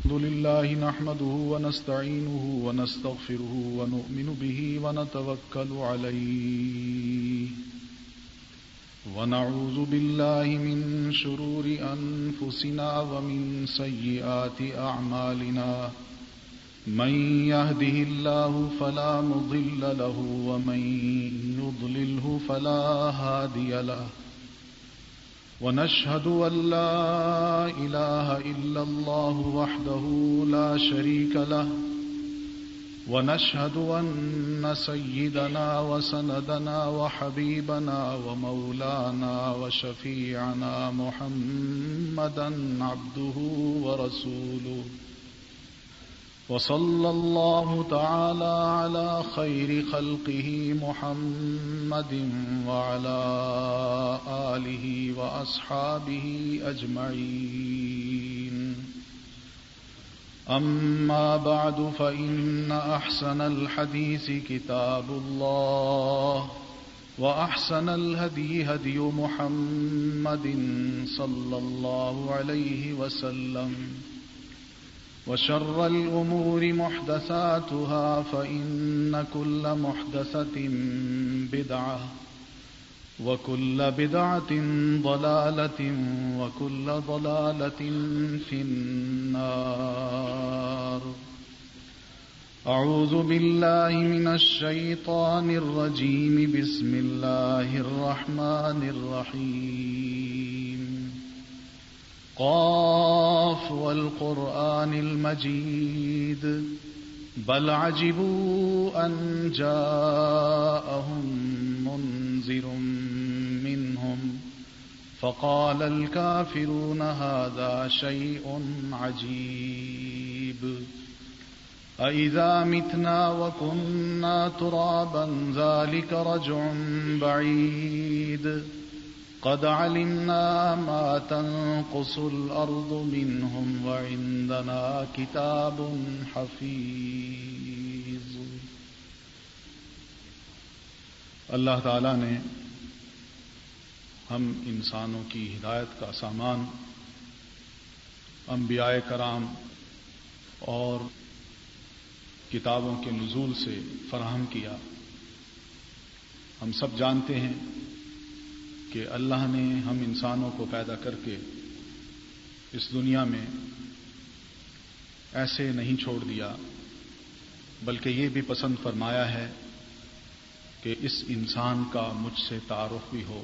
الحمد لله نحمده ونستعينه ونستغفره ونؤمن به ونتوكل عليه ونعوذ بالله من شرور أنفسنا ومن سيئات أعمالنا من يهده الله فلا مضل له ومن يضلله فلا هادي له ونشهد أن لا إله إلا الله وحده لا شريك له ونشهد أن سيدنا وسندنا وحبيبنا ومولانا وشفيعنا محمدا عبده ورسوله وصلى الله تعالى على خير خلقه محمد وعلى آله وأصحابه أجمعين أما بعد فإن أحسن الحديث كتاب الله وأحسن الهدي هدي محمد صلى الله عليه وسلم وشر الأمور محدثاتها فإن كل محدثة بدعة وكل بدعة ضلالة وكل ضلالة في النار. أعوذ بالله من الشيطان الرجيم. بسم الله الرحمن الرحيم. قاف والقرآن المجيد بل عجبوا أن جاءهم منذر منهم فقال الكافرون هذا شيء عجيب أإذا متنا وكنا ترابا ذلك رجع بعيد قد علمنا ما تنقص الأرض منهم وعندنا كتاب حفيظ. اللہ تعالیٰ نے ہم انسانوں کی ہدایت کا سامان انبیاء کرام اور کتابوں کے نزول سے فراہم کیا. ہم سب جانتے ہیں کہ اللہ نے ہم انسانوں کو پیدا کر کے اس دنیا میں ایسے نہیں چھوڑ دیا، بلکہ یہ بھی پسند فرمایا ہے کہ اس انسان کا مجھ سے تعارف بھی ہو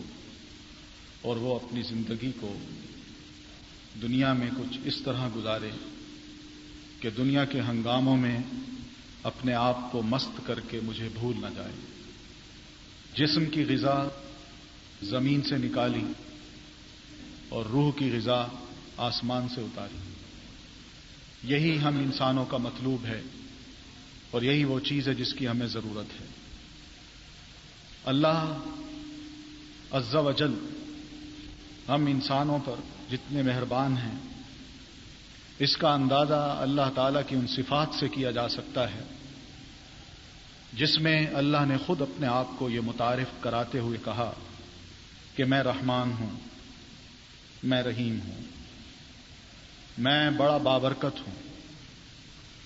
اور وہ اپنی زندگی کو دنیا میں کچھ اس طرح گزارے کہ دنیا کے ہنگاموں میں اپنے آپ کو مست کر کے مجھے بھول نہ جائے. جسم کی غذا زمین سے نکالی اور روح کی غذا آسمان سے اتاری. یہی ہم انسانوں کا مطلوب ہے اور یہی وہ چیز ہے جس کی ہمیں ضرورت ہے. اللہ عز و جل ہم انسانوں پر جتنے مہربان ہیں اس کا اندازہ اللہ تعالیٰ کی ان صفات سے کیا جا سکتا ہے جس میں اللہ نے خود اپنے آپ کو یہ متعارف کراتے ہوئے کہا کہ میں رحمان ہوں، میں رحیم ہوں، میں بڑا بابرکت ہوں،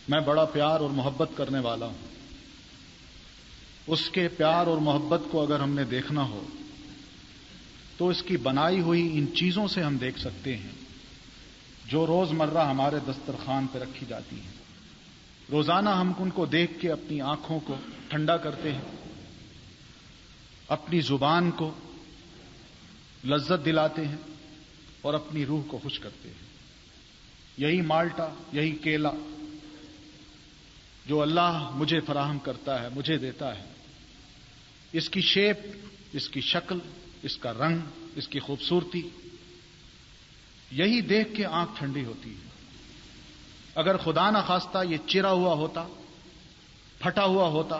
میں بڑا پیار اور محبت کرنے والا ہوں. اس کے پیار اور محبت کو اگر ہم نے دیکھنا ہو تو اس کی بنائی ہوئی ان چیزوں سے ہم دیکھ سکتے ہیں جو روز مرہ ہمارے دسترخوان پہ رکھی جاتی ہیں. روزانہ ہم ان کو دیکھ کے اپنی آنکھوں کو ٹھنڈا کرتے ہیں، اپنی زبان کو لذت دلاتے ہیں اور اپنی روح کو خوش کرتے ہیں. یہی مالٹا، یہی کیلا جو اللہ مجھے فراہم کرتا ہے، مجھے دیتا ہے، اس کی شیپ، اس کی شکل، اس کا رنگ، اس کی خوبصورتی، یہی دیکھ کے آنکھ ٹھنڈی ہوتی ہے. اگر خدا نہ خواستہ یہ چرا ہوا ہوتا، پھٹا ہوا ہوتا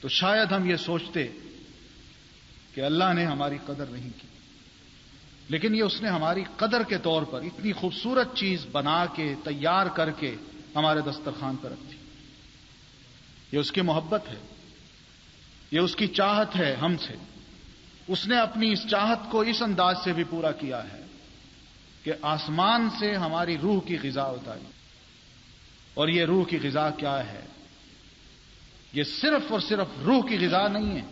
تو شاید ہم یہ سوچتے کہ اللہ نے ہماری قدر نہیں کی. لیکن یہ اس نے ہماری قدر کے طور پر اتنی خوبصورت چیز بنا کے تیار کر کے ہمارے دسترخوان پر رکھی. یہ اس کی محبت ہے، یہ اس کی چاہت ہے ہم سے. اس نے اپنی اس چاہت کو اس انداز سے بھی پورا کیا ہے کہ آسمان سے ہماری روح کی غذا اتاری. اور یہ روح کی غذا کیا ہے؟ یہ صرف اور صرف روح کی غذا نہیں ہے،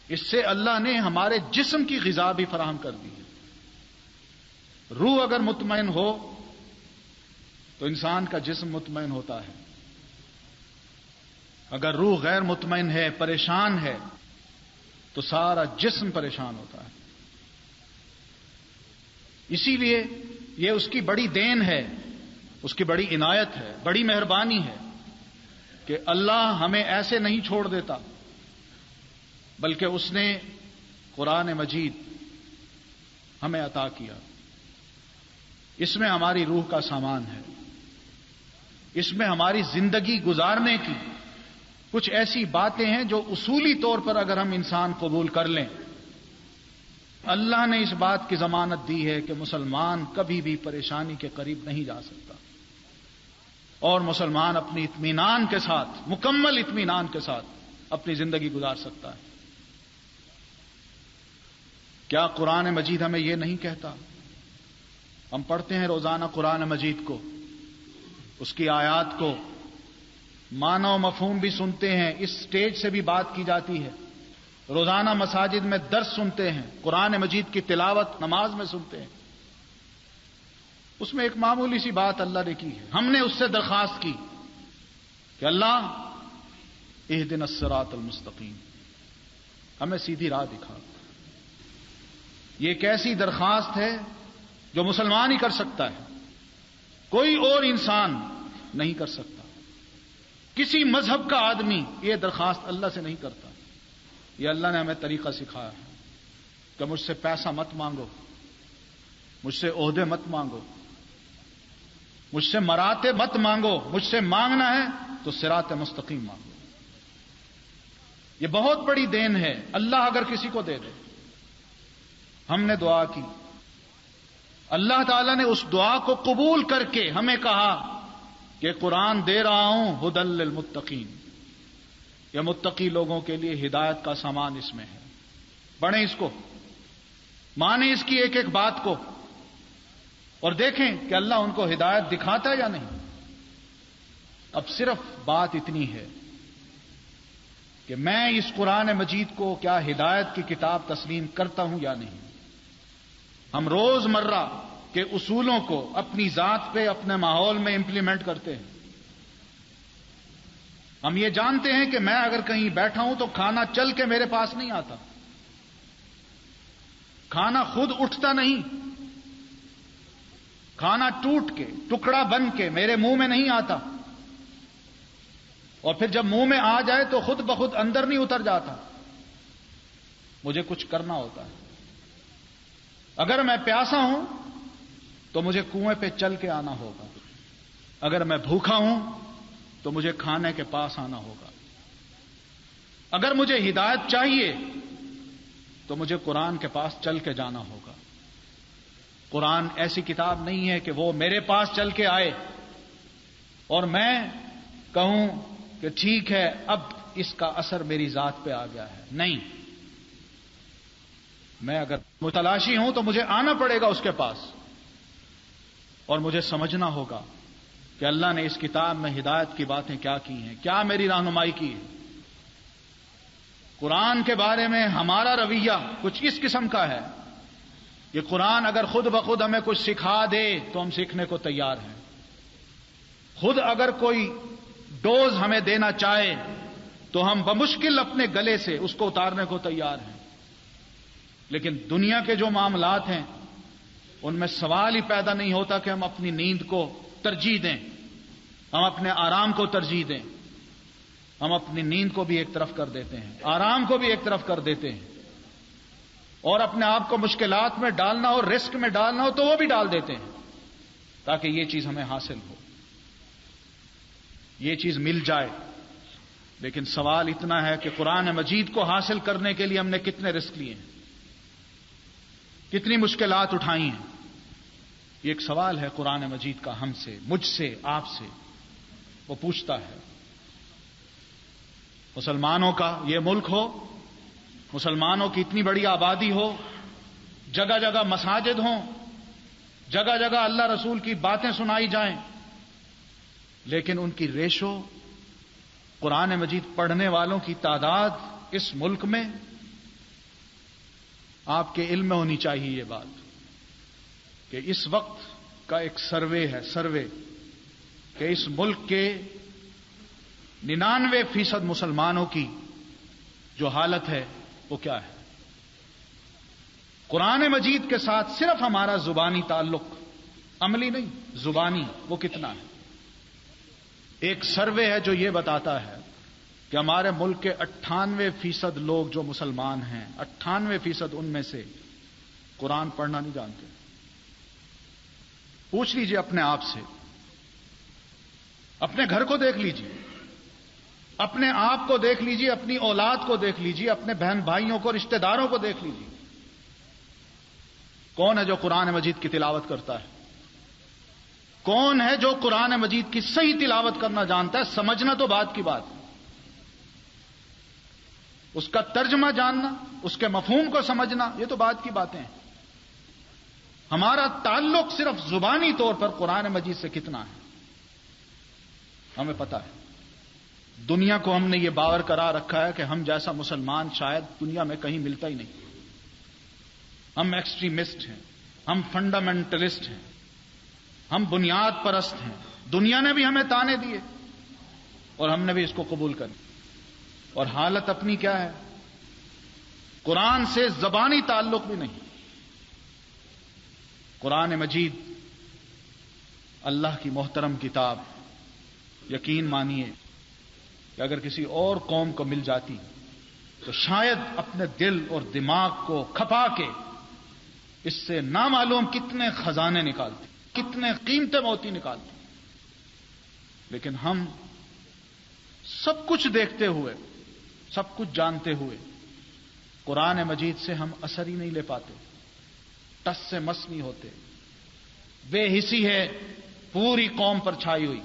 اس سے اللہ نے ہمارے جسم کی غذا بھی فراہم کر دی ہے. روح اگر مطمئن ہو تو انسان کا جسم مطمئن ہوتا ہے. اگر روح غیر مطمئن ہے، پریشان ہے، تو سارا جسم پریشان ہوتا ہے. اسی لیے یہ اس کی بڑی دین ہے، اس کی بڑی عنایت ہے، بڑی مہربانی ہے کہ اللہ ہمیں ایسے نہیں چھوڑ دیتا، بلکہ اس نے قرآن مجید ہمیں عطا کیا. اس میں ہماری روح کا سامان ہے، اس میں ہماری زندگی گزارنے کی کچھ ایسی باتیں ہیں جو اصولی طور پر اگر ہم انسان قبول کر لیں، اللہ نے اس بات کی ضمانت دی ہے کہ مسلمان کبھی بھی پریشانی کے قریب نہیں جا سکتا، اور مسلمان اپنی اطمینان کے ساتھ، مکمل اطمینان کے ساتھ اپنی زندگی گزار سکتا ہے. کیا قرآن مجید ہمیں یہ نہیں کہتا؟ ہم پڑھتے ہیں روزانہ قرآن مجید کو، اس کی آیات کو، معنی و مفہوم بھی سنتے ہیں، اس سٹیج سے بھی بات کی جاتی ہے. روزانہ مساجد میں درس سنتے ہیں، قرآن مجید کی تلاوت نماز میں سنتے ہیں. اس میں ایک معمولی سی بات اللہ نے کی ہے، ہم نے اس سے درخواست کی کہ اللہ اہدنا الصراط المستقیم، ہمیں سیدھی راہ دکھا. یہ ایک ایسی درخواست ہے جو مسلمان ہی کر سکتا ہے، کوئی اور انسان نہیں کر سکتا. کسی مذہب کا آدمی یہ درخواست اللہ سے نہیں کرتا. یہ اللہ نے ہمیں طریقہ سکھایا ہے کہ مجھ سے پیسہ مت مانگو، مجھ سے عہدے مت مانگو، مجھ سے مراتب مت مانگو، مجھ سے مانگنا ہے تو صراط مستقیم مانگو. یہ بہت بڑی دین ہے اللہ اگر کسی کو دے دے. ہم نے دعا کی، اللہ تعالیٰ نے اس دعا کو قبول کر کے ہمیں کہا کہ قرآن دے رہا ہوں ہدی للمتقین، یہ متقی لوگوں کے لیے ہدایت کا سامان اس میں ہے. پڑھیں اس کو، مانیں اس کی ایک ایک بات کو، اور دیکھیں کہ اللہ ان کو ہدایت دکھاتا ہے یا نہیں. اب صرف بات اتنی ہے کہ میں اس قرآن مجید کو کیا ہدایت کی کتاب تسلیم کرتا ہوں یا نہیں. ہم روز مرہ کے اصولوں کو اپنی ذات پہ، اپنے ماحول میں امپلیمنٹ کرتے ہیں. ہم یہ جانتے ہیں کہ میں اگر کہیں بیٹھا ہوں تو کھانا چل کے میرے پاس نہیں آتا، کھانا خود اٹھتا نہیں، کھانا ٹوٹ کے، ٹکڑا بن کے میرے منہ میں نہیں آتا، اور پھر جب منہ میں آ جائے تو خود بخود اندر نہیں اتر جاتا. مجھے کچھ کرنا ہوتا ہے. اگر میں پیاسا ہوں تو مجھے کنویں پہ چل کے آنا ہوگا، اگر میں بھوکا ہوں تو مجھے کھانے کے پاس آنا ہوگا. اگر مجھے ہدایت چاہیے تو مجھے قرآن کے پاس چل کے جانا ہوگا. قرآن ایسی کتاب نہیں ہے کہ وہ میرے پاس چل کے آئے اور میں کہوں کہ ٹھیک ہے اب اس کا اثر میری ذات پہ آ گیا ہے. نہیں، میں اگر متلاشی ہوں تو مجھے آنا پڑے گا اس کے پاس، اور مجھے سمجھنا ہوگا کہ اللہ نے اس کتاب میں ہدایت کی باتیں کیا کی ہیں، کیا میری رہنمائی کی ہے. قرآن کے بارے میں ہمارا رویہ کچھ اس قسم کا ہے کہ قرآن اگر خود بخود ہمیں کچھ سکھا دے تو ہم سیکھنے کو تیار ہیں. خود اگر کوئی ڈوز ہمیں دینا چاہے تو ہم بمشکل اپنے گلے سے اس کو اتارنے کو تیار ہیں. لیکن دنیا کے جو معاملات ہیں ان میں سوال ہی پیدا نہیں ہوتا کہ ہم اپنی نیند کو ترجیح دیں، ہم اپنے آرام کو ترجیح دیں. ہم اپنی نیند کو بھی ایک طرف کر دیتے ہیں، آرام کو بھی ایک طرف کر دیتے ہیں، اور اپنے آپ کو مشکلات میں ڈالنا ہو، رسک میں ڈالنا ہو تو وہ بھی ڈال دیتے ہیں تاکہ یہ چیز ہمیں حاصل ہو، یہ چیز مل جائے. لیکن سوال اتنا ہے کہ قرآن مجید کو حاصل کرنے کے لیے ہم نے کتنے رسک لیے ہیں، کتنی مشکلات اٹھائی ہیں. یہ ایک سوال ہے قرآن مجید کا ہم سے، مجھ سے، آپ سے. وہ پوچھتا ہے مسلمانوں کا یہ ملک ہو، مسلمانوں کی اتنی بڑی آبادی ہو، جگہ جگہ مساجد ہوں، جگہ جگہ اللہ رسول کی باتیں سنائی جائیں، لیکن ان کی ریشو، قرآن مجید پڑھنے والوں کی تعداد اس ملک میں، آپ کے علم میں ہونی چاہیے یہ بات کہ اس وقت کا ایک سروے کہ اس ملک کے 99% مسلمانوں کی جو حالت ہے وہ کیا ہے۔ قرآن مجید کے ساتھ صرف ہمارا زبانی تعلق، عملی نہیں، زبانی، وہ کتنا ہے۔ ایک سروے ہے جو یہ بتاتا ہے کہ ہمارے ملک کے 98% لوگ جو مسلمان ہیں، 98% ان میں سے قرآن پڑھنا نہیں جانتے۔ پوچھ لیجئے اپنے آپ سے، اپنے گھر کو دیکھ لیجئے، اپنے آپ کو دیکھ لیجئے، اپنی اولاد کو دیکھ لیجئے، اپنے بہن بھائیوں کو، رشتہ داروں کو دیکھ لیجئے، کون ہے جو قرآن مجید کی تلاوت کرتا ہے؟ کون ہے جو قرآن مجید کی صحیح تلاوت کرنا جانتا ہے؟ سمجھنا تو بات کی بات، اس کا ترجمہ جاننا، اس کے مفہوم کو سمجھنا، یہ تو بات کی باتیں ہیں۔ ہمارا تعلق صرف زبانی طور پر قرآن مجید سے کتنا ہے ہمیں پتا ہے۔ دنیا کو ہم نے یہ باور کرا رکھا ہے کہ ہم جیسا مسلمان شاید دنیا میں کہیں ملتا ہی نہیں۔ ہم ایکسٹریمسٹ ہیں، ہم فنڈامنٹلسٹ ہیں، ہم بنیاد پرست ہیں۔ دنیا نے بھی ہمیں تانے دیے اور ہم نے بھی اس کو قبول کر لیا، اور حالت اپنی کیا ہے؟ قرآن سے زبانی تعلق بھی نہیں۔ قرآن مجید اللہ کی محترم کتاب، یقین مانیے کہ اگر کسی اور قوم کو مل جاتی تو شاید اپنے دل اور دماغ کو کھپا کے اس سے نامعلوم کتنے خزانے نکالتی، کتنے قیمتی موتی نکالتی۔ لیکن ہم سب کچھ دیکھتے ہوئے، سب کچھ جانتے ہوئے، قرآن مجید سے ہم اثر ہی نہیں لے پاتے، ٹس سے مس نہیں ہوتے۔ بے حسی ہے پوری قوم پر چھائی ہوئی،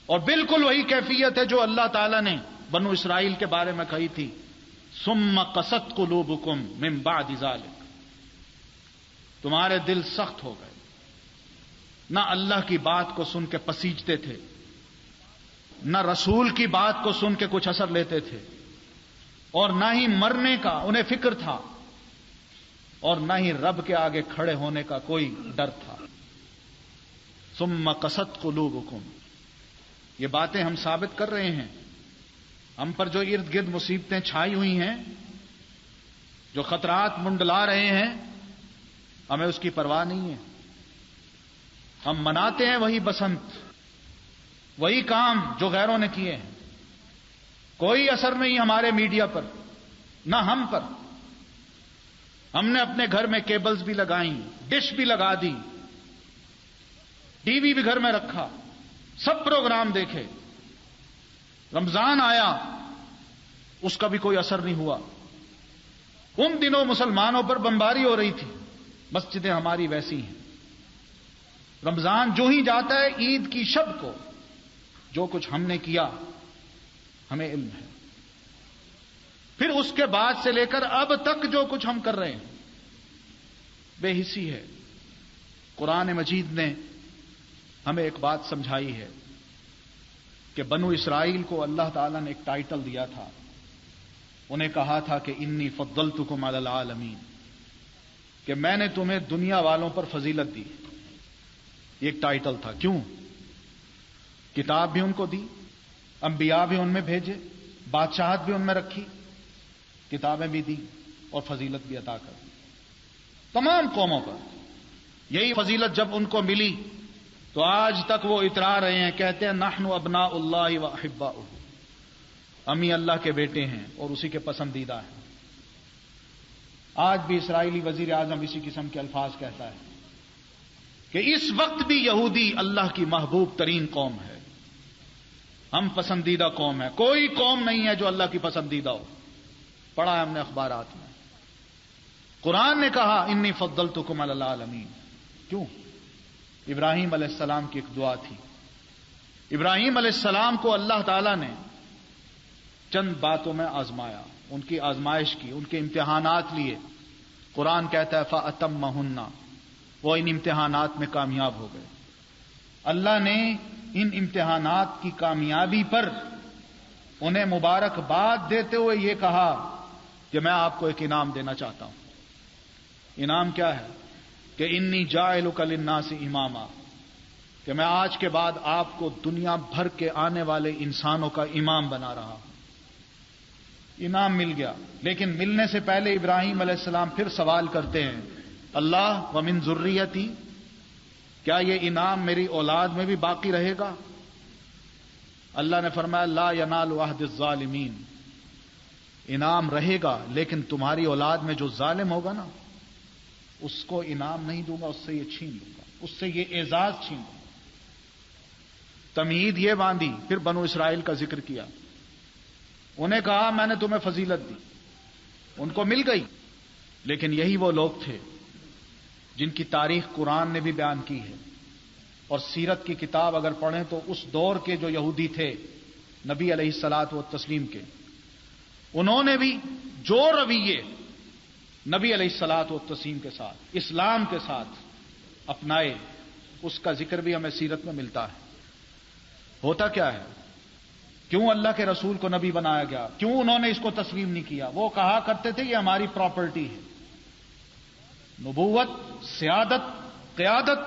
اور بالکل وہی کیفیت ہے جو اللہ تعالیٰ نے بنو اسرائیل کے بارے میں کہی تھی، ثم قست قلوبکم من بعد ذلک، تمہارے دل سخت ہو گئے، نہ اللہ کی بات کو سن کے پسیجتے تھے، نہ رسول کی بات کو سن کے کچھ اثر لیتے تھے، اور نہ ہی مرنے کا انہیں فکر تھا، اور نہ ہی رب کے آگے کھڑے ہونے کا کوئی ڈر تھا۔ ثم قست قلوبکم، یہ باتیں ہم ثابت کر رہے ہیں۔ ہم پر جو ارد گرد مصیبتیں چھائی ہوئی ہیں، جو خطرات منڈلا رہے ہیں، ہمیں اس کی پرواہ نہیں ہے۔ ہم مناتے ہیں وہی بسنت، وہی کام جو غیروں نے کیے ہیں۔ کوئی اثر نہیں ہمارے میڈیا پر، نہ ہم پر۔ ہم نے اپنے گھر میں کیبلز بھی لگائیں، ڈش بھی لگا دی، ٹی وی بھی گھر میں رکھا، سب پروگرام دیکھے۔ رمضان آیا، اس کا بھی کوئی اثر نہیں ہوا۔ ان دنوں مسلمانوں پر بمباری ہو رہی تھی، مسجدیں ہماری ویسی ہیں۔ رمضان جو ہی جاتا ہے، عید کی شب کو جو کچھ ہم نے کیا ہمیں علم ہے۔ پھر اس کے بعد سے لے کر اب تک جو کچھ ہم کر رہے ہیں بے حسی ہے۔ قرآن مجید نے ہمیں ایک بات سمجھائی ہے کہ بنو اسرائیل کو اللہ تعالیٰ نے ایک ٹائٹل دیا تھا، انہیں کہا تھا کہ انی فضلتکم علی العالمین، کہ میں نے تمہیں دنیا والوں پر فضیلت دی۔ یہ ایک ٹائٹل تھا۔ کیوں؟ کتاب بھی ان کو دی، انبیاء بھی ان میں بھیجے، بادشاہت بھی ان میں رکھی، کتابیں بھی دی اور فضیلت بھی عطا کر دی تمام قوموں پر۔ یہی فضیلت جب ان کو ملی تو آج تک وہ اترا رہے ہیں، کہتے ہیں نحن ابناء اللہ و احباؤہ، ہم ہی اللہ کے بیٹے ہیں اور اسی کے پسندیدہ ہیں۔ آج بھی اسرائیلی وزیر اعظم اسی قسم کے الفاظ کہتا ہے کہ اس وقت بھی یہودی اللہ کی محبوب ترین قوم ہے، ہم پسندیدہ قوم ہے، کوئی قوم نہیں ہے جو اللہ کی پسندیدہ ہو۔ پڑھا ہے ہم نے اخبارات میں۔ قرآن نے کہا انی فضلتکم علی العالمین۔ کیوں؟ ابراہیم علیہ السلام کی ایک دعا تھی۔ ابراہیم علیہ السلام کو اللہ تعالیٰ نے چند باتوں میں آزمایا، ان کی آزمائش کی، ان کے امتحانات لیے۔ قرآن کہتا ہے فَأَتَمَّهُنَّ، وہ ان امتحانات میں کامیاب ہو گئے. اللہ نے ان امتحانات کی کامیابی پر انہیں مبارکباد دیتے ہوئے یہ کہا کہ میں آپ کو ایک انعام دینا چاہتا ہوں. انعام کیا ہے؟ کہ انی جاعلک للناس اماما، کہ میں آج کے بعد آپ کو دنیا بھر کے آنے والے انسانوں کا امام بنا رہا ہوں. انعام مل گیا، لیکن ملنے سے پہلے ابراہیم علیہ السلام پھر سوال کرتے ہیں، اللہ ومن ذریتی، کیا یہ انعام میری اولاد میں بھی باقی رہے گا؟ اللہ نے فرمایا لا ینال عہد الظالمین، انعام رہے گا لیکن تمہاری اولاد میں جو ظالم ہوگا نا اس کو انعام نہیں دوں گا، اس سے یہ چھین لوں گا، اس سے یہ اعزاز چھین لوں گا. تمہید یہ باندھی. پھر بنو اسرائیل کا ذکر کیا. انہیں کہا میں نے تمہیں فضیلت دی، ان کو مل گئی. لیکن یہی وہ لوگ تھے جن کی تاریخ قرآن نے بھی بیان کی ہے، اور سیرت کی کتاب اگر پڑھیں تو اس دور کے جو یہودی تھے نبی علیہ الصلاۃ والتسلیم کے، انہوں نے بھی جو رویے نبی علیہ الصلاۃ والتسلیم کے ساتھ، اسلام کے ساتھ اپنائے، اس کا ذکر بھی ہمیں سیرت میں ملتا ہے. ہوتا کیا ہے؟ کیوں اللہ کے رسول کو نبی بنایا گیا؟ کیوں انہوں نے اس کو تسلیم نہیں کیا؟ وہ کہا کرتے تھے یہ ہماری پراپرٹی ہے، نبوت، سیادت، قیادت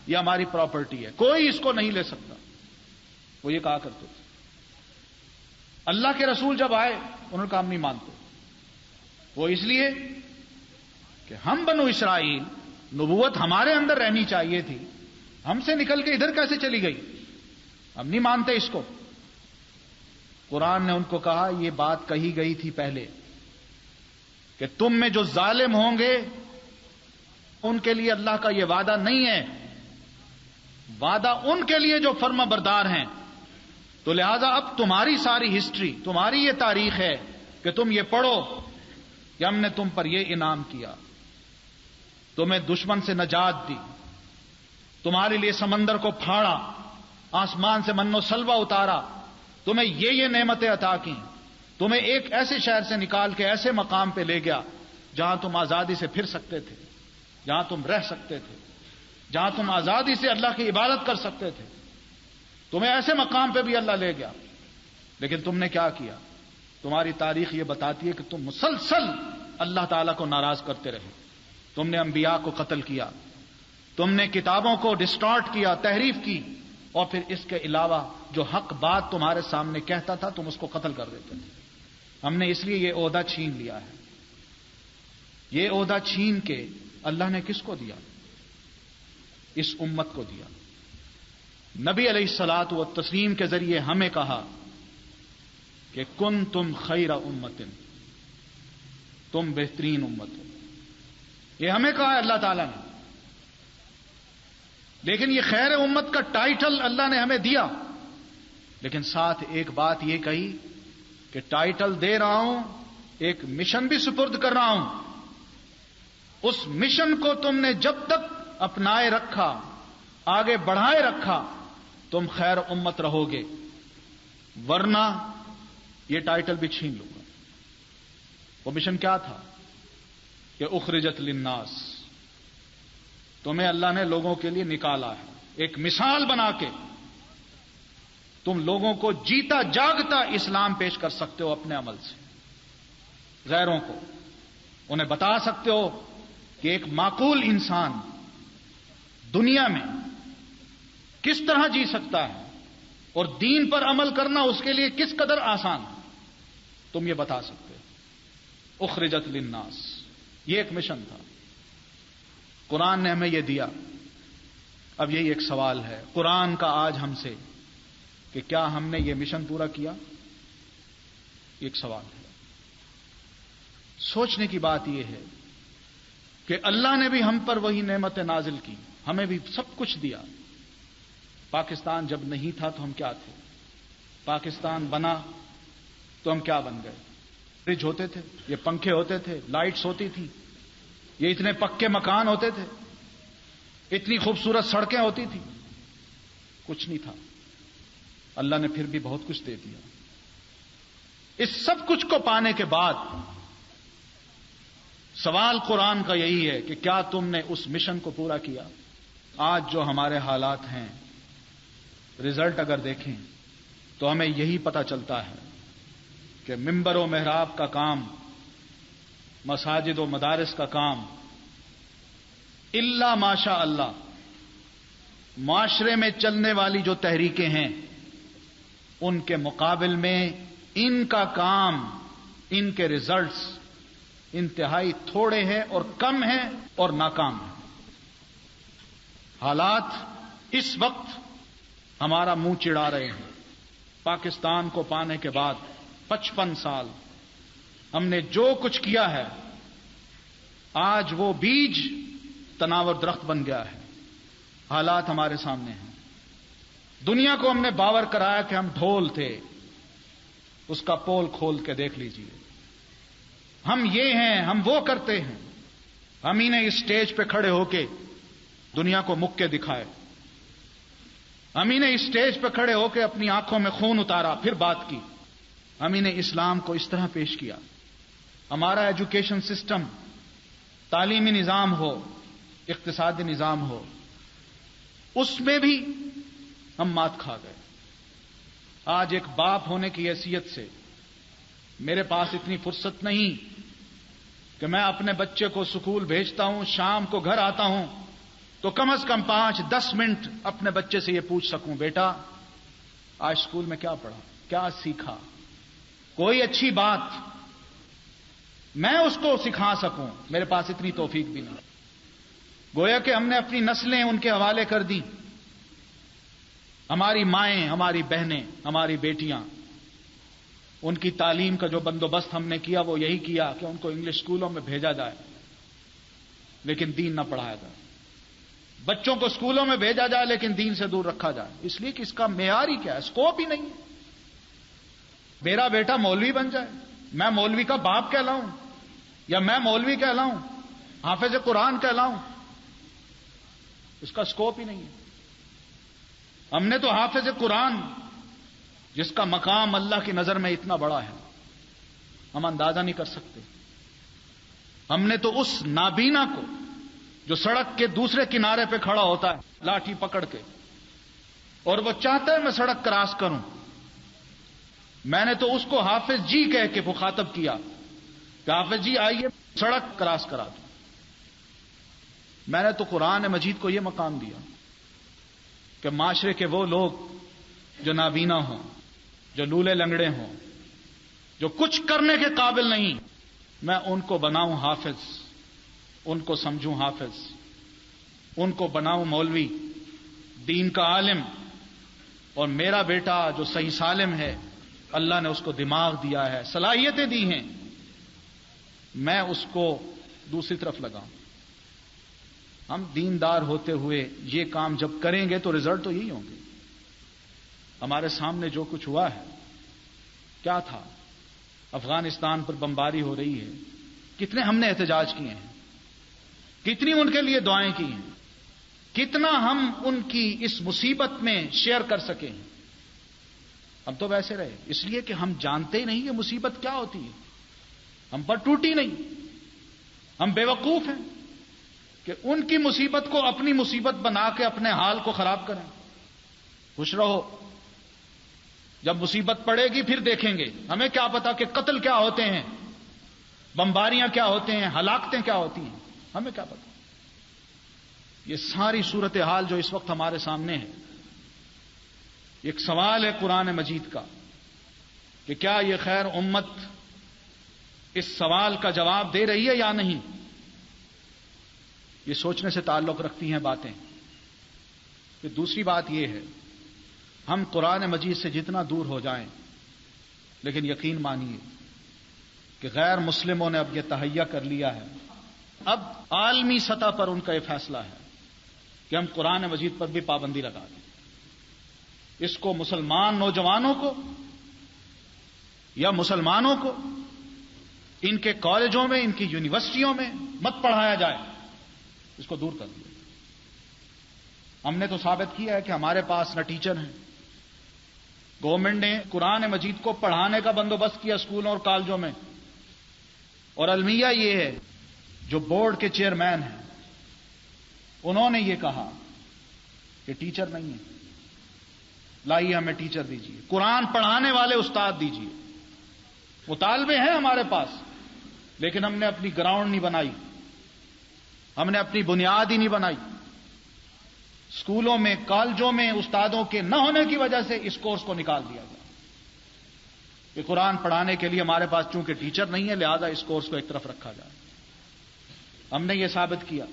یہ ہماری پراپرٹی ہے، کوئی اس کو نہیں لے سکتا. وہ یہ کہا کرتے تھے. اللہ کے رسول جب آئے انہوں نے کہا ہم نہیں مانتے. وہ اس لیے کہ ہم بنو اسرائیل، نبوت ہمارے اندر رہنی چاہیے تھی، ہم سے نکل کے ادھر کیسے چلی گئی؟ ہم نہیں مانتے اس کو. قرآن نے ان کو کہا یہ بات کہی گئی تھی پہلے کہ تم میں جو ظالم ہوں گے ان کے لیے اللہ کا یہ وعدہ نہیں ہے، وعدہ ان کے لیے جو فرما بردار ہیں. تو لہذا اب تمہاری ساری ہسٹری، تمہاری یہ تاریخ ہے کہ تم یہ پڑھو کہ ہم نے تم پر یہ انعام کیا، تمہیں دشمن سے نجات دی، تمہارے لیے سمندر کو پھاڑا، آسمان سے من و سلوہ اتارا، تمہیں یہ نعمتیں عطا کی، تمہیں ایک ایسے شہر سے نکال کے ایسے مقام پہ لے گیا جہاں تم آزادی سے پھر سکتے تھے، جہاں تم رہ سکتے تھے، جہاں تم آزادی سے اللہ کی عبادت کر سکتے تھے. تمہیں ایسے مقام پہ بھی اللہ لے گیا. لیکن تم نے کیا کیا؟ تمہاری تاریخ یہ بتاتی ہے کہ تم مسلسل اللہ تعالیٰ کو ناراض کرتے رہے. تم نے انبیاء کو قتل کیا، تم نے کتابوں کو ڈسٹارٹ کیا، تحریف کی، اور پھر اس کے علاوہ جو حق بات تمہارے سامنے کہتا تھا تم اس کو قتل کر دیتے تھے. ہم نے اس لیے یہ عہدہ چھین لیا ہے. یہ عہدہ چھین کے اللہ نے کس کو دیا؟ اس امت کو دیا. نبی علیہ الصلاۃ والتسلیم کے ذریعے ہمیں کہا کہ کن تم خیر امت، تم بہترین امت ہو. یہ ہمیں کہا ہے اللہ تعالیٰ نے. لیکن یہ خیر امت کا ٹائٹل اللہ نے ہمیں دیا، لیکن ساتھ ایک بات یہ کہی کہ ٹائٹل دے رہا ہوں، ایک مشن بھی سپرد کر رہا ہوں. اس مشن کو تم نے جب تک اپنائے رکھا، آگے بڑھائے رکھا، تم خیر امت رہو گے، ورنہ یہ ٹائٹل بھی چھین لوں گا. وہ مشن کیا تھا؟ کہ اخرجت للناس، تمہیں اللہ نے لوگوں کے لیے نکالا ہے، ایک مثال بنا کے تم لوگوں کو جیتا جاگتا اسلام پیش کر سکتے ہو اپنے عمل سے. غیروں کو انہیں بتا سکتے ہو کہ ایک معقول انسان دنیا میں کس طرح جی سکتا ہے اور دین پر عمل کرنا اس کے لیے کس قدر آسان ہے. تم یہ بتا سکتے ہو. اخرجت للناس، یہ ایک مشن تھا، قرآن نے ہمیں یہ دیا. اب یہی ایک سوال ہے قرآن کا آج ہم سے کہ کیا ہم نے یہ مشن پورا کیا؟ ایک سوال ہے. سوچنے کی بات یہ ہے کہ اللہ نے بھی ہم پر وہی نعمتیں نازل کی، ہمیں بھی سب کچھ دیا. پاکستان جب نہیں تھا تو ہم کیا تھے؟ پاکستان بنا تو ہم کیا بن گئے؟ فریج ہوتے تھے، یہ پنکھے ہوتے تھے، لائٹس ہوتی تھی، یہ اتنے پکے مکان ہوتے تھے، اتنی خوبصورت سڑکیں ہوتی تھی، کچھ نہیں تھا. اللہ نے پھر بھی بہت کچھ دے دیا. اس سب کچھ کو پانے کے بعد سوال قرآن کا یہی ہے کہ کیا تم نے اس مشن کو پورا کیا؟ آج جو ہمارے حالات ہیں، رزلٹ اگر دیکھیں تو ہمیں یہی پتہ چلتا ہے کہ ممبر و محراب کا کام، مساجد و مدارس کا کام، الا ماشاء اللہ معاشرے میں چلنے والی جو تحریکیں ہیں ان کے مقابل میں ان کا کام، ان کے ریزلٹس انتہائی تھوڑے ہیں اور کم ہیں اور ناکام ہیں۔ حالات اس وقت ہمارا منہ چڑھا رہے ہیں۔ پاکستان کو پانے کے بعد 55 سال ہم نے جو کچھ کیا ہے، آج وہ بیج تناور درخت بن گیا ہے۔ حالات ہمارے سامنے ہیں۔ دنیا کو ہم نے باور کرایا کہ ہم ڈھول تھے، اس کا پول کھول کے دیکھ لیجئے، ہم یہ ہیں، ہم وہ کرتے ہیں۔ ہم ہی نے اس اسٹیج پہ کھڑے ہو کے دنیا کو مکے دکھائے، ہم ہی نے اس اسٹیج پہ کھڑے ہو کے اپنی آنکھوں میں خون اتارا، پھر بات کی، ہم ہی نے اسلام کو اس طرح پیش کیا۔ ہمارا ایجوکیشن سسٹم، تعلیمی نظام ہو، اقتصادی نظام ہو، اس میں بھی ہم مات کھا گئے۔ آج ایک باپ ہونے کی حیثیت سے میرے پاس اتنی فرصت نہیں کہ میں اپنے بچے کو اسکول بھیجتا ہوں، شام کو گھر آتا ہوں تو کم از کم 5-10 منٹ اپنے بچے سے یہ پوچھ سکوں، بیٹا آج اسکول میں کیا پڑھا، کیا سیکھا، کوئی اچھی بات میں اس کو سکھا سکوں۔ میرے پاس اتنی توفیق بھی نہیں۔ گویا کہ ہم نے اپنی نسلیں ان کے حوالے کر دی۔ ہماری مائیں، ہماری بہنیں، ہماری بیٹیاں، ان کی تعلیم کا جو بندوبست ہم نے کیا وہ یہی کیا کہ ان کو انگلش اسکولوں میں بھیجا جائے لیکن دین نہ پڑھایا جائے، بچوں کو اسکولوں میں بھیجا جائے لیکن دین سے دور رکھا جائے، اس لیے کہ اس کا معیار ہی کیا ہے، اسکوپ ہی نہیں ہے۔ میرا بیٹا مولوی بن جائے، میں مولوی کا باپ کہلاؤں، یا میں مولوی کہلاؤں، حافظ قرآن کہلاؤں، اس کا اسکوپ ہی نہیں ہے۔ ہم نے تو حافظ قرآن، جس کا مقام اللہ کی نظر میں اتنا بڑا ہے، ہم اندازہ نہیں کر سکتے۔ ہم نے تو اس نابینا کو جو سڑک کے دوسرے کنارے پہ کھڑا ہوتا ہے لاٹھی پکڑ کے اور وہ چاہتا ہے میں سڑک کراس کروں، میں نے تو اس کو حافظ جی کہہ کے مخاطب کیا کہ حافظ جی آئیے سڑک کراس کرا دوں۔ میں نے تو قرآن مجید کو یہ مقام دیا کہ معاشرے کے وہ لوگ جو نابینا ہوں، جو لولے لنگڑے ہوں، جو کچھ کرنے کے قابل نہیں، میں ان کو بناؤں حافظ، ان کو سمجھوں حافظ، ان کو بناؤں مولوی، دین کا عالم، اور میرا بیٹا جو صحیح سالم ہے، اللہ نے اس کو دماغ دیا ہے، صلاحیتیں دی ہیں، میں اس کو دوسری طرف لگاؤں۔ ہم دیندار ہوتے ہوئے یہ کام جب کریں گے تو رزلٹ تو یہی ہوں گے۔ ہمارے سامنے جو کچھ ہوا ہے کیا تھا؟ افغانستان پر بمباری ہو رہی ہے، کتنے ہم نے احتجاج کیے ہیں، کتنی ان کے لیے دعائیں کی ہیں، کتنا ہم ان کی اس مصیبت میں شیئر کر سکے ہیں۔ ہم تو ویسے رہے، اس لیے کہ ہم جانتے ہی نہیں یہ مصیبت کیا ہوتی ہے، ہم پر ٹوٹی نہیں، ہم بے وقوف ہیں کہ ان کی مصیبت کو اپنی مصیبت بنا کے اپنے حال کو خراب کریں۔ خوش رہو، جب مصیبت پڑے گی پھر دیکھیں گے، ہمیں کیا پتا کہ قتل کیا ہوتے ہیں، بمباریاں کیا ہوتے ہیں، ہلاکتیں کیا ہوتی ہیں، ہمیں کیا پتا۔ یہ ساری صورتحال جو اس وقت ہمارے سامنے ہے، ایک سوال ہے قرآن مجید کا کہ کیا یہ خیر امت اس سوال کا جواب دے رہی ہے یا نہیں؟ یہ سوچنے سے تعلق رکھتی ہیں باتیں۔ پھر دوسری بات یہ ہے، ہم قرآن مجید سے جتنا دور ہو جائیں، لیکن یقین مانیے کہ غیر مسلموں نے اب یہ تہیہ کر لیا ہے، اب عالمی سطح پر ان کا یہ فیصلہ ہے کہ ہم قرآن مجید پر بھی پابندی لگا دیں۔ اس کو مسلمان نوجوانوں کو یا مسلمانوں کو ان کے کالجوں میں، ان کی یونیورسٹیوں میں مت پڑھایا جائے، اس کو دور کر دیا۔ ہم نے تو ثابت کیا ہے کہ ہمارے پاس نہ ٹیچر ہیں، گورنمنٹ نے قرآن مجید کو پڑھانے کا بندوبست کیا اسکولوں اور کالجوں میں، اور المیہ یہ ہے جو بورڈ کے چیئرمین ہیں، انہوں نے یہ کہا کہ ٹیچر نہیں ہے، لائیے ہمیں ٹیچر دیجیے، قرآن پڑھانے والے استاد دیجیے۔ مطالبے ہیں ہمارے پاس، لیکن ہم نے اپنی گراؤنڈ نہیں بنائی، ہم نے اپنی بنیاد ہی نہیں بنائی۔ اسکولوں میں، کالجوں میں استادوں کے نہ ہونے کی وجہ سے اس کورس کو نکال دیا گیا کہ قرآن پڑھانے کے لیے ہمارے پاس چونکہ ٹیچر نہیں ہے، لہذا اس کورس کو ایک طرف رکھا جائے۔ ہم نے یہ ثابت کیا۔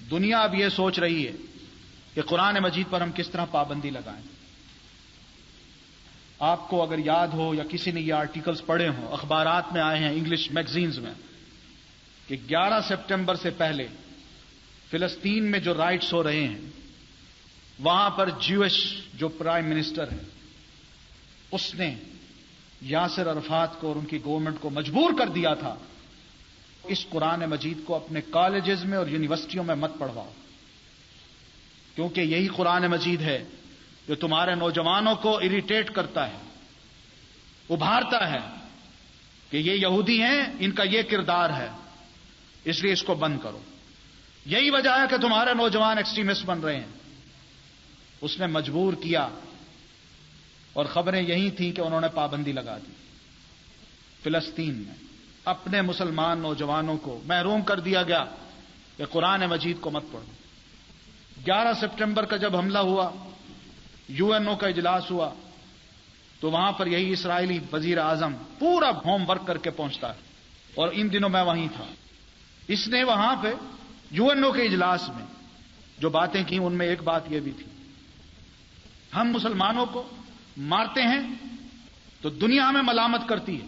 دنیا اب یہ سوچ رہی ہے کہ قرآن مجید پر ہم کس طرح پابندی لگائیں۔ آپ کو اگر یاد ہو یا کسی نے یہ آرٹیکلز پڑھے ہوں، اخبارات میں آئے ہیں، انگلش میگزینز میں، کہ 11 سپٹمبر سے پہلے فلسطین میں جو رائٹس ہو رہے ہیں، وہاں پر جیوش جو پرائم منسٹر ہے، اس نے یاسر عرفات کو اور ان کی گورنمنٹ کو مجبور کر دیا تھا اس قرآن مجید کو اپنے کالجز میں اور یونیورسٹیوں میں مت پڑھواؤ، کیونکہ یہی قرآن مجید ہے جو تمہارے نوجوانوں کو اریٹیٹ کرتا ہے، ابھارتا ہے کہ یہ یہودی ہیں، ان کا یہ کردار ہے، اس لیے اس کو بند کرو۔ یہی وجہ ہے کہ تمہارے نوجوان ایکسٹریمسٹ بن رہے ہیں۔ اس نے مجبور کیا، اور خبریں یہی تھیں کہ انہوں نے پابندی لگا دی۔ فلسطین میں اپنے مسلمان نوجوانوں کو محروم کر دیا گیا کہ قرآن مجید کو مت پڑھو۔ 11 سپٹمبر کا جب حملہ ہوا، UN کا اجلاس ہوا، تو وہاں پر یہی اسرائیلی وزیر اعظم پورا ہوم ورک کر کے پہنچتا ہے، اور ان دنوں میں وہیں تھا۔ اس نے وہاں پہ UN کے اجلاس میں جو باتیں کی، ان میں ایک بات یہ بھی تھی، ہم مسلمانوں کو مارتے ہیں تو دنیا ہمیں ملامت کرتی ہے،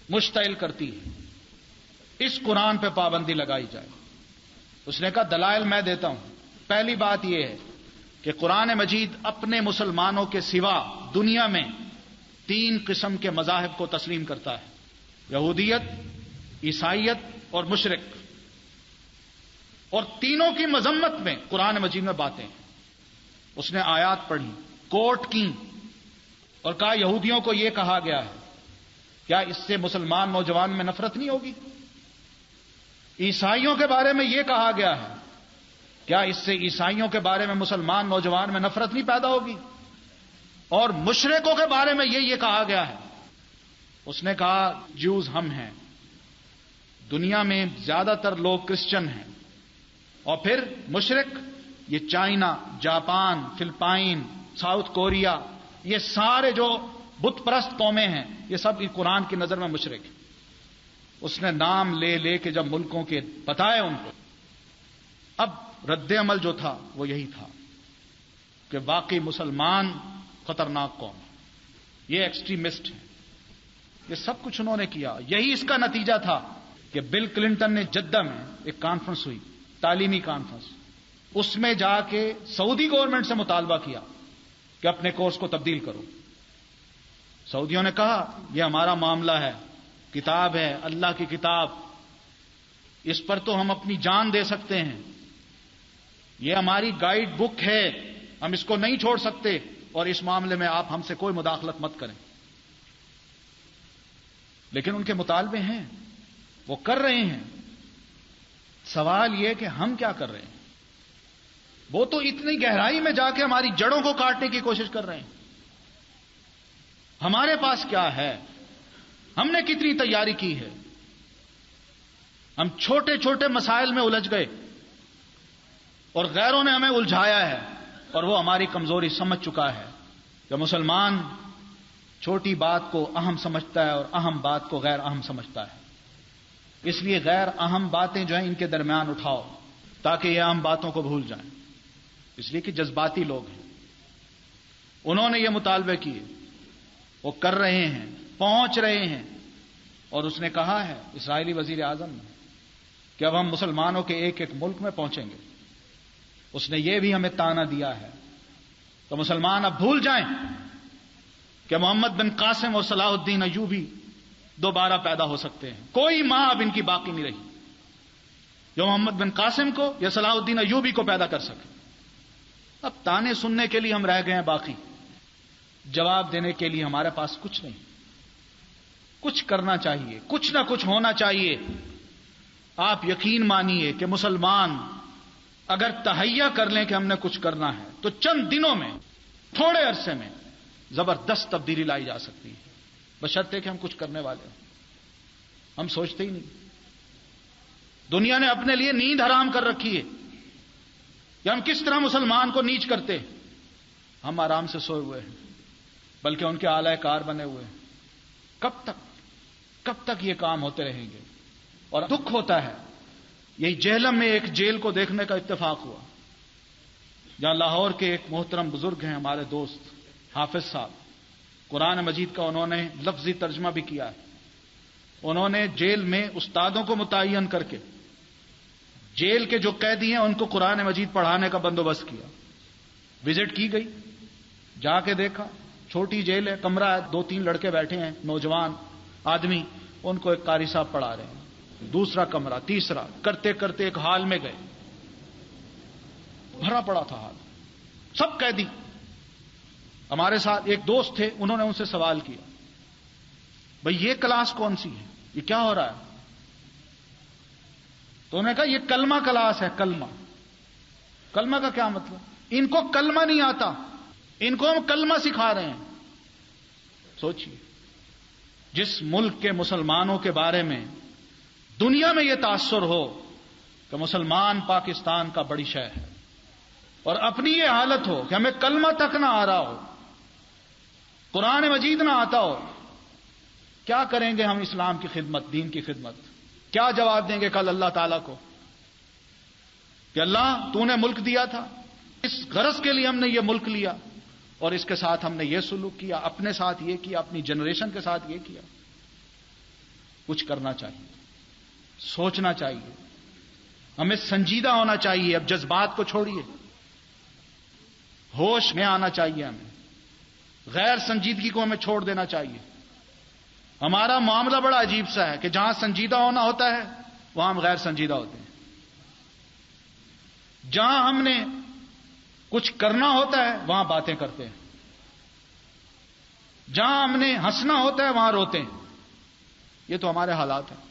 مشتعل کرتی ہے، اس قرآن پہ پابندی لگائی جائے۔ اس نے کہا دلائل میں دیتا ہوں۔ پہلی بات یہ ہے کہ قرآن مجید اپنے مسلمانوں کے سوا دنیا میں 3 قسم کے مذاہب کو تسلیم کرتا ہے: یہودیت، عیسائیت اور مشرک، اور تینوں کی مذمت میں قرآن مجید میں باتیں ہیں۔ اس نے آیات پڑھی، کوٹ کی، اور کہا یہودیوں کو یہ کہا گیا ہے، کیا اس سے مسلمان نوجوان میں نفرت نہیں ہوگی؟ عیسائیوں کے بارے میں یہ کہا گیا ہے، کیا اس سے عیسائیوں کے بارے میں مسلمان نوجوان میں نفرت نہیں پیدا ہوگی؟ اور مشرکوں کے بارے میں یہ کہا گیا ہے۔ اس نے کہا جوز ہم ہیں، دنیا میں زیادہ تر لوگ کرسچن ہیں، اور پھر مشرک یہ China, Japan, Philippines, south Korea, یہ سارے جو بت پرست قومیں ہیں، یہ سب قرآن کی نظر میں مشرک ہیں۔ اس نے نام لے لے کے جب ملکوں کے بتائے ان کو، اب رد عمل جو تھا وہ یہی تھا کہ واقعی مسلمان خطرناک قوم ہے، یہ ایکسٹریمسٹ ہیں، یہ سب کچھ انہوں نے کیا۔ یہی اس کا نتیجہ تھا کہ بل کلنٹن نے جدہ میں ایک کانفرنس ہوئی، تعلیمی کانفرنس، اس میں جا کے سعودی گورنمنٹ سے مطالبہ کیا کہ اپنے کورس کو تبدیل کرو۔ سعودیوں نے کہا یہ ہمارا معاملہ ہے، کتاب ہے، اللہ کی کتاب، اس پر تو ہم اپنی جان دے سکتے ہیں، یہ ہماری گائیڈ بک ہے، ہم اس کو نہیں چھوڑ سکتے، اور اس معاملے میں آپ ہم سے کوئی مداخلت مت کریں۔ لیکن ان کے مطالبے ہیں، وہ کر رہے ہیں۔ سوال یہ کہ ہم کیا کر رہے ہیں؟ وہ تو اتنی گہرائی میں جا کے ہماری جڑوں کو کاٹنے کی کوشش کر رہے ہیں۔ ہمارے پاس کیا ہے؟ ہم نے کتنی تیاری کی ہے؟ ہم چھوٹے چھوٹے مسائل میں الجھ گئے اور غیروں نے ہمیں الجھایا ہے، اور وہ ہماری کمزوری سمجھ چکا ہے کہ مسلمان چھوٹی بات کو اہم سمجھتا ہے اور اہم بات کو غیر اہم سمجھتا ہے۔ اس لیے غیر اہم باتیں جو ہیں ان کے درمیان اٹھاؤ تاکہ یہ اہم باتوں کو بھول جائیں، اس لیے کہ جذباتی لوگ ہیں۔ انہوں نے یہ مطالبے کیے، وہ کر رہے ہیں، پہنچ رہے ہیں، اور اس نے کہا ہے اسرائیلی وزیر اعظم نے کہ اب ہم مسلمانوں کے ایک ایک ملک میں پہنچیں گے۔ اس نے یہ بھی ہمیں طعنہ دیا ہے تو مسلمان اب بھول جائیں کہ محمد بن قاسم اور صلاح الدین ایوبی دوبارہ پیدا ہو سکتے ہیں۔ کوئی ماں اب ان کی باقی نہیں رہی جو محمد بن قاسم کو یا صلاح الدین ایوبی کو پیدا کر سکے۔ اب تانے سننے کے لیے ہم رہ گئے ہیں باقی، جواب دینے کے لیے ہمارے پاس کچھ نہیں۔ کچھ کرنا چاہیے، کچھ نہ کچھ ہونا چاہیے۔ آپ یقین مانیے کہ مسلمان اگر تہیا کر لیں کہ ہم نے کچھ کرنا ہے تو چند دنوں میں، تھوڑے عرصے میں زبردست تبدیلی لائی جا سکتی ہے، بشرطے کہ ہم کچھ کرنے والے ہوں۔ ہم سوچتے ہی نہیں۔ دنیا نے اپنے لیے نیند حرام کر رکھی ہے کہ ہم کس طرح مسلمان کو نیچ کرتے ہیں۔ ہم آرام سے سوئے ہوئے ہیں، بلکہ ان کے اعلی کار بنے ہوئے ہیں۔ کب تک یہ کام ہوتے رہیں گے؟ اور دکھ ہوتا ہے، یہی جہلم میں ایک جیل کو دیکھنے کا اتفاق ہوا، جہاں لاہور کے ایک محترم بزرگ ہیں ہمارے دوست حافظ صاحب، قرآن مجید کا انہوں نے لفظی ترجمہ بھی کیا ہے۔ انہوں نے جیل میں استادوں کو متعین کر کے جیل کے جو قیدی ہیں ان کو قرآن مجید پڑھانے کا بندوبست کیا۔ وزٹ کی گئی، جا کے دیکھا، چھوٹی جیل ہے، کمرہ ہے، 2-3 لڑکے بیٹھے ہیں، نوجوان آدمی، ان کو ایک قاری صاحب پڑھا رہے ہیں، دوسرا کمرہ، تیسرا، کرتے کرتے ایک ہال میں گئے، بھرا پڑا تھا ہال، سب قیدی۔ ہمارے ساتھ ایک دوست تھے، انہوں نے ان سے سوال کیا، بھئی یہ کلاس کون سی ہے، یہ کیا ہو رہا ہے؟ تو انہوں نے کہا یہ کلمہ کلاس ہے، کلمہ۔ کلمہ کا کیا مطلب؟ ان کو کلمہ نہیں آتا، ان کو ہم کلمہ سکھا رہے ہیں۔ سوچیے، جس ملک کے مسلمانوں کے بارے میں دنیا میں یہ تاثر ہو کہ مسلمان پاکستان کا بڑی شے ہے، اور اپنی یہ حالت ہو کہ ہمیں کلمہ تک نہ آ رہا ہو، قرآن مجید نہ آتا ہو، کیا کریں گے ہم اسلام کی خدمت، دین کی خدمت؟ کیا جواب دیں گے کل اللہ تعالیٰ کو کہ اللہ تو نے ملک دیا تھا، اس غرض کے لیے ہم نے یہ ملک لیا، اور اس کے ساتھ ہم نے یہ سلوک کیا، اپنے ساتھ یہ کیا، اپنی جنریشن کے ساتھ یہ کیا۔ کچھ کرنا چاہیے، سوچنا چاہیے، ہمیں سنجیدہ ہونا چاہیے۔ اب جذبات کو چھوڑیے، ہوش میں آنا چاہیے، ہمیں غیر سنجیدگی کو ہمیں چھوڑ دینا چاہیے۔ ہمارا معاملہ بڑا عجیب سا ہے کہ جہاں سنجیدہ ہونا ہوتا ہے وہاں ہم غیر سنجیدہ ہوتے ہیں، جہاں ہم نے کچھ کرنا ہوتا ہے وہاں باتیں کرتے ہیں، جہاں ہم نے ہنسنا ہوتا ہے وہاں روتے ہیں۔ یہ تو ہمارے حالات ہیں۔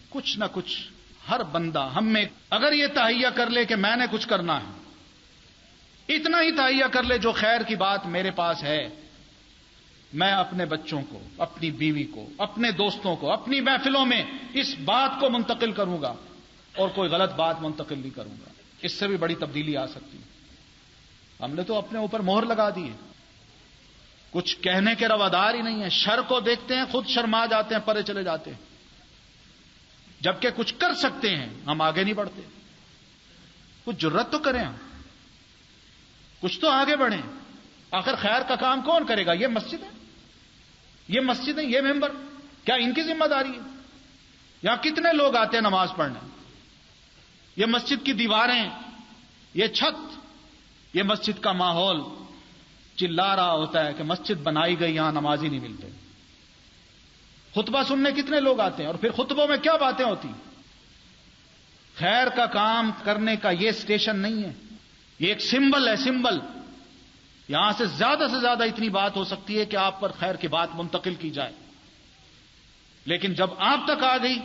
کچھ نہ کچھ ہر بندہ ہم میں اگر یہ تہیہ کر لے کہ میں نے کچھ کرنا ہے، اتنا ہی تہیہ کر لے جو خیر کی بات میرے پاس ہے، میں اپنے بچوں کو، اپنی بیوی کو، اپنے دوستوں کو، اپنی محفلوں میں اس بات کو منتقل کروں گا اور کوئی غلط بات منتقل نہیں کروں گا۔ اس سے بھی بڑی تبدیلی آ سکتی ہے۔ ہم نے تو اپنے اوپر مہر لگا دی ہے، کچھ کہنے کے روادار ہی نہیں ہے، شر کو دیکھتے ہیں خود شرما جاتے ہیں، پرے چلے جاتے ہیں، جبکہ کچھ کر سکتے ہیں ہم آگے نہیں بڑھتے۔ کچھ جرت تو کریں، ہم کچھ تو آگے بڑھیں۔ آخر خیر کا کام کون کرے گا؟ یہ مسجد ہے، یہ مسجد ہے، یہ ممبر، کیا ان کی ذمہ داری ہے؟ یہاں کتنے لوگ آتے ہیں نماز پڑھنے؟ یہ مسجد کی دیواریں، یہ چھت، یہ مسجد کا ماحول چلا رہا ہوتا ہے کہ مسجد بنائی گئی، یہاں نمازی نہیں ملتے۔ خطبہ سننے کتنے لوگ آتے ہیں، اور پھر خطبوں میں کیا باتیں ہوتی؟ خیر کا کام کرنے کا یہ اسٹیشن نہیں ہے، یہ ایک سمبل ہے، سمبل۔ یہاں سے زیادہ اتنی بات ہو سکتی ہے کہ آپ پر خیر کی بات منتقل کی جائے، لیکن جب آپ تک آ گئی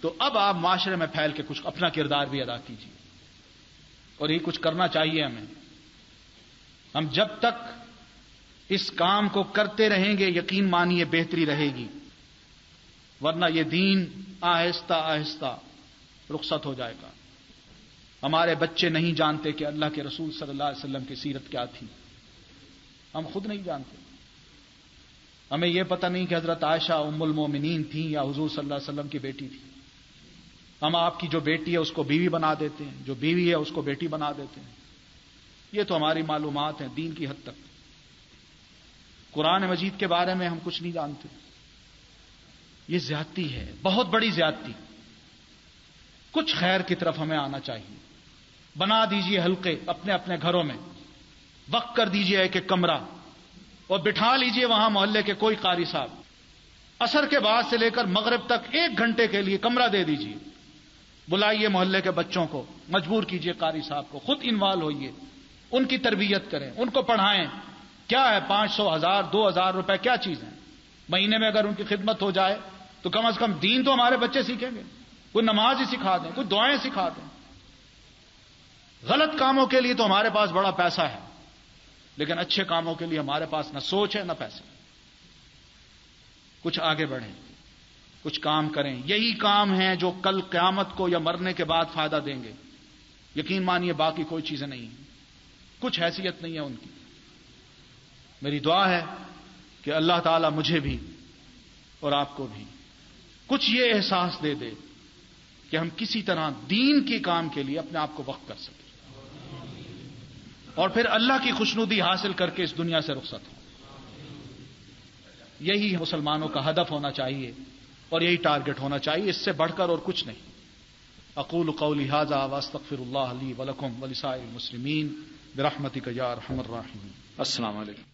تو اب آپ معاشرے میں پھیل کے کچھ اپنا کردار بھی ادا کیجیے، اور یہ کچھ کرنا چاہیے ہمیں۔ ہم جب تک اس کام کو کرتے رہیں گے یقین مانیے بہتری رہے گی، ورنہ یہ دین آہستہ آہستہ رخصت ہو جائے گا۔ ہمارے بچے نہیں جانتے کہ اللہ کے رسول صلی اللہ علیہ وسلم کی سیرت کیا تھی، ہم خود نہیں جانتے۔ ہمیں یہ پتہ نہیں کہ حضرت عائشہ ام المومنین تھیں یا حضور صلی اللہ علیہ وسلم کی بیٹی تھی۔ ہم آپ کی جو بیٹی ہے اس کو بیوی بنا دیتے ہیں، جو بیوی ہے اس کو بیٹی بنا دیتے ہیں۔ یہ تو ہماری معلومات ہیں دین کی حد تک۔ قرآن مجید کے بارے میں ہم کچھ نہیں جانتے۔ یہ زیادتی ہے، بہت بڑی زیادتی۔ کچھ خیر کی طرف ہمیں آنا چاہیے۔ بنا دیجئے حلقے اپنے اپنے گھروں میں، وقت کر دیجئے ایک ایک کمرہ، اور بٹھا لیجئے وہاں محلے کے کوئی قاری صاحب، عصر کے بعد سے لے کر مغرب تک 1 گھنٹے کے لیے کمرہ دے دیجئے، بلائیے محلے کے بچوں کو، مجبور کیجئے قاری صاحب کو، خود انوالو ہوئیے، ان کی تربیت کریں، ان کو پڑھائیں۔ کیا ہے 500، 1000، 2000 روپے کیا چیز ہے؟ مہینے میں اگر ان کی خدمت ہو جائے تو کم از کم دین تو ہمارے بچے سیکھیں گے. کوئی نماز ہی سکھا دیں, کوئی دعائیں سکھا دیں. غلط کاموں کے لیے تو ہمارے پاس بڑا پیسہ ہے, لیکن اچھے کاموں کے لیے ہمارے پاس نہ سوچ ہے نہ پیسہ. کچھ آگے بڑھیں, کچھ کام کریں. یہی کام ہیں جو کل قیامت کو یا مرنے کے بعد فائدہ دیں گے. یقین مانیے باقی کوئی چیزیں نہیں ہیں, کچھ حیثیت نہیں ہے ان کی. میری دعا ہے کہ اللہ تعالیٰ مجھے بھی اور آپ کو بھی کچھ یہ احساس دے دے کہ ہم کسی طرح دین کے کام کے لیے اپنے آپ کو وقف کر سکیں, اور پھر اللہ کی خوشنودی حاصل کر کے اس دنیا سے رخصت ہوں. یہی مسلمانوں کا ہدف ہونا چاہیے اور یہی ٹارگٹ ہونا چاہیے, اس سے بڑھ کر اور کچھ نہیں. اقول قولی ھذا واستغفر اللہ لی ولکم ولسائر المسلمین برحمتک یا ارحم الراحمین. السلام علیکم.